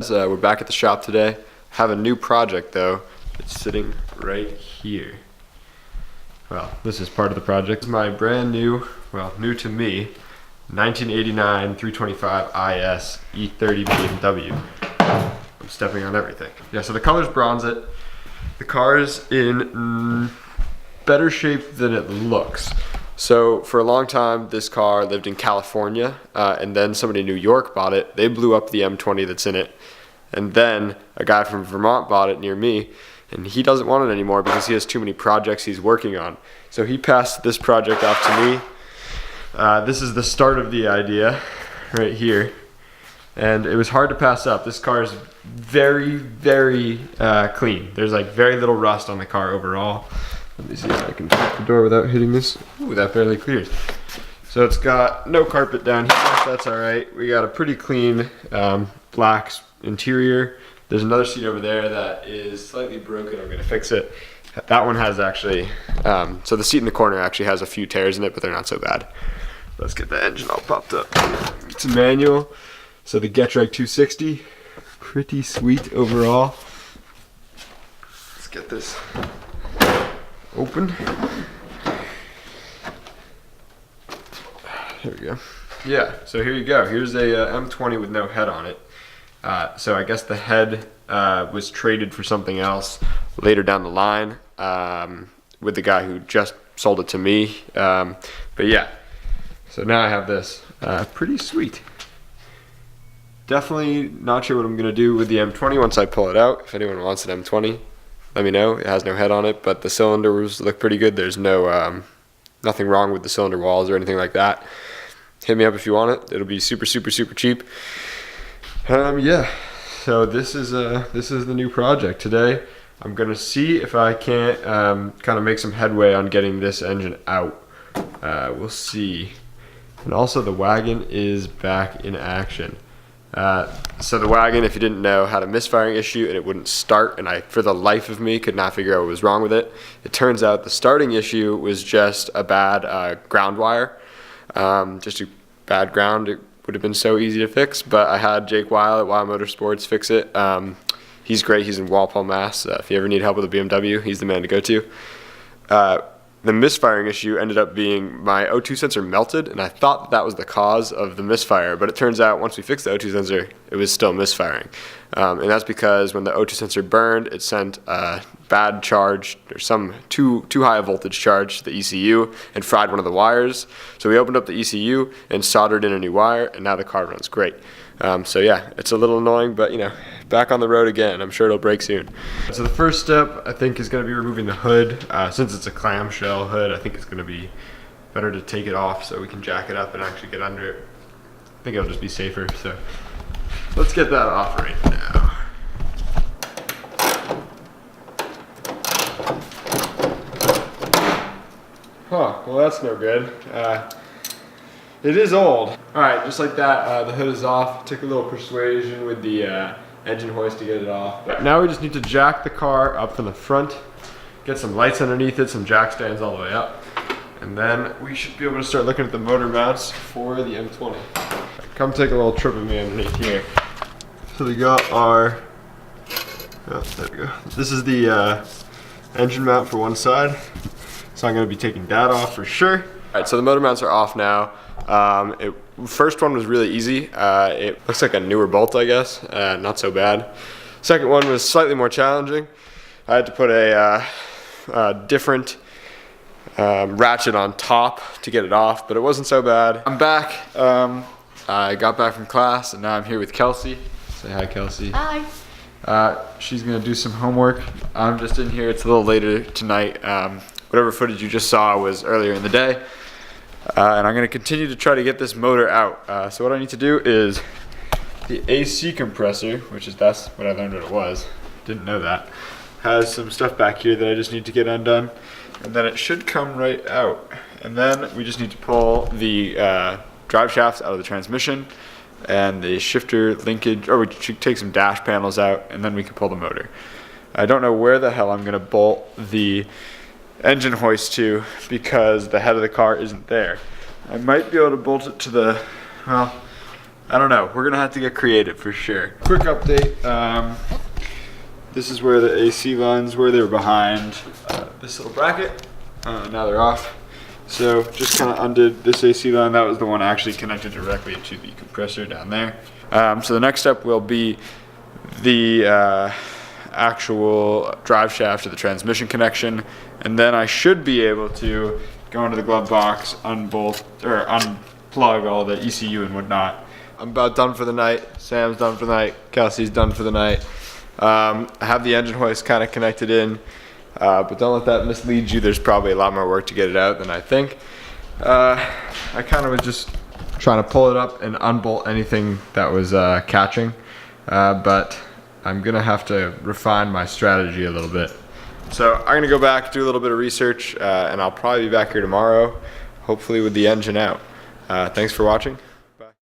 We're back at the shop today. Have a new project though. It's sitting right here. Well, this is part of the project. It's my brand new, well, new to me, 1989 325 IS E30 BMW. I'm stepping on everything. Yeah, so the color's bronze-it. The car's in better shape than it looks. So for a long time, this car lived in California, and then somebody in New York bought it. They blew up the M20 that's in it. And then a guy from Vermont bought it near me, and he doesn't want it anymore because he has too many projects he's working on. So he passed this project off to me. This is the start of the idea right here. And it was hard to pass up. This car is very, very clean. There's like very little rust on the car overall. Let me see if I can shut the door without hitting this. Ooh, that barely clears. So it's got no carpet down here, that's all right. We got a pretty clean black interior. There's another seat over there that is slightly broken. I'm gonna fix it. That one has actually, so the seat in the corner actually has a few tears in it, but they're not so bad. Let's get the engine all popped up. It's a manual. So the Getrag 260, pretty sweet overall. Let's get this open. There we go. Yeah, so here you go. Here's a M20 with no head on it. So I guess the head was traded for something else later down the line with the guy who just sold it to me. But yeah, so now I have this. Pretty sweet. Definitely not sure what I'm going to do with the M20 once I pull it out. If anyone wants an M20, let me know. It has no head on it, but the cylinders look pretty good. There's no nothing wrong with the cylinder walls or anything like that. Hit me up if you want it. It'll be super, super, super cheap. Yeah, so this is the new project. Today I'm gonna see if I can't kind of make some headway on getting this engine out. We'll see. And also the wagon is back in action. So the wagon, if you didn't know, had a misfiring issue and it wouldn't start, and I, for the life of me, could not figure out what was wrong with it. It turns out the starting issue was just a bad ground wire, just a bad ground. It would have been so easy to fix, but I had Jake Weil at Weil Motorsports fix it. He's great. He's in Walpole, Mass. If you ever need help with a BMW, he's the man to go to. The misfiring issue ended up being my O2 sensor melted, and I thought that was the cause of the misfire, but it turns out once we fixed the O2 sensor, it was still misfiring. And that's because when the O2 sensor burned, it sent a bad charge, or some too high a voltage charge to the ECU and fried one of the wires. So we opened up the ECU and soldered in a new wire, and now the car runs great. So yeah, it's a little annoying, but you know, back on the road again. I'm sure it'll break soon. So the first step, I think, is going to be removing the hood. Since it's a clamshell hood, I think it's going to be better to take it off so we can jack it up and actually get under it. I think it'll just be safer. So let's get that off right now. Huh, well that's no good. It is old. All right, just like that, the hood is off. Took a little persuasion with the engine hoist to get it off. But now we just need to jack the car up from the front, get some lights underneath it, some jack stands all the way up, and then we should be able to start looking at the motor mounts for the M20. Come take a little trip with me underneath here. So we got our, oh, there we go. This is the engine mount for one side. So I'm gonna be taking that off for sure. All right, so the motor mounts are off now. First one was really easy. It looks like a newer bolt, I guess. Not so bad. Second one was slightly more challenging. I had to put a different ratchet on top to get it off, but it wasn't so bad. I'm back. I got back from class, and now I'm here with Kelsey. Say hi, Kelsey. Hi. She's gonna do some homework. I'm just in here. It's a little later tonight. Whatever footage you just saw was earlier in the day. And I'm going to continue to try to get this motor out. So what I need to do is the AC compressor, that's what I learned what it was. Didn't know that. Has some stuff back here that I just need to get undone. And then it should come right out. And then we just need to pull the drive shafts out of the transmission and the shifter linkage, or we should take some dash panels out, and then we can pull the motor. I don't know where the hell I'm going to bolt the engine hoist to because the head of the car isn't there. I might be able to bolt it to the, well, I don't know. We're gonna have to get creative for sure. Quick update. This is where the AC lines were. They were behind this little bracket. Now they're off. So just kind of undid this AC line. That was the one actually connected directly to the compressor down there. So the next step will be the actual drive shaft to the transmission connection, and then I should be able to go into the glove box, unbolt or unplug all the ECU and whatnot. I'm about done for the night. Sam's done for the night. Kelsey's done for the night. I have the engine hoist kind of connected in, but don't let that mislead you. There's probably a lot more work to get it out than I think. I kind of was just trying to pull it up and unbolt anything that was catching, but I'm gonna have to refine my strategy a little bit. So I'm gonna go back, do a little bit of research, and I'll probably be back here tomorrow, hopefully with the engine out. Thanks for watching.